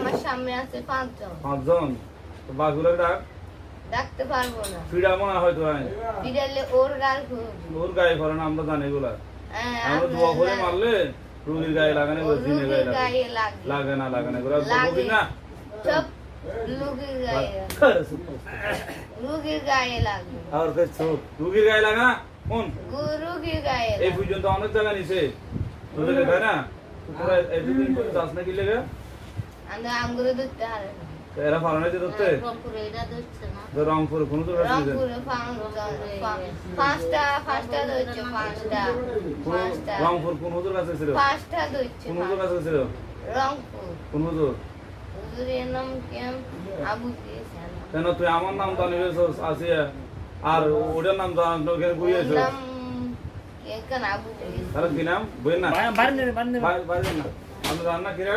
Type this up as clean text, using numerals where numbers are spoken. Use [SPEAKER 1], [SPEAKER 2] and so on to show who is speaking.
[SPEAKER 1] আমার সামনে আছে 5 জন।
[SPEAKER 2] 5 জন তো বাকিগুলো ডাক
[SPEAKER 1] ডাকতে পারবো না।
[SPEAKER 2] ফিডা মনে হয় তো
[SPEAKER 1] ফিরালে ওর গাল
[SPEAKER 2] ওর গায়ে করে না আমরা জানি এগুলা
[SPEAKER 1] হ্যাঁ
[SPEAKER 2] আমরা দোয়া করে মারলে রোগীর গায়ে লাগানো বলে দিনে গায়ে লাগে না এগুলা বলবি না
[SPEAKER 1] সব রোগীর গায়ে রোগীর গায়ে লাগবে
[SPEAKER 2] আর কিছু রোগীর গায়ে লাগা না কোন
[SPEAKER 1] রোগীর গায়ে
[SPEAKER 2] এই পর্যন্ত অনেক জায়গা নিছে তোদের গায়ে না তোরা এতদিন করে যাস না কি লেগে
[SPEAKER 1] আমরা আঙ্গুরে ধরতে হারে না।
[SPEAKER 2] এরা ফারানে যে ধরতে
[SPEAKER 1] রংপুরে এটা ধরছে না।
[SPEAKER 2] তো রংপুরে কোন তোর কাছে
[SPEAKER 1] রংপুরে পাঁচটা ধরছে পাঁচটা
[SPEAKER 2] রংপুর কোন হুজুর কাছে ছিল
[SPEAKER 1] পাঁচটা ধরছে
[SPEAKER 2] কোন হুজুর কাছে ছিল
[SPEAKER 1] রংপুর
[SPEAKER 2] কোন হুজুর
[SPEAKER 1] হুজুরের নাম কেম আবু দিয়েছেন
[SPEAKER 2] কেন তুই আমার নাম জানি আছে আর ওটার নাম জানো কেন বুঝিয়েছো
[SPEAKER 1] নাম কেন আবু দিয়েছেন
[SPEAKER 2] তাহলে কি নাম বই না
[SPEAKER 3] বাইরে
[SPEAKER 2] বাইরে না আমরা জান না কিরা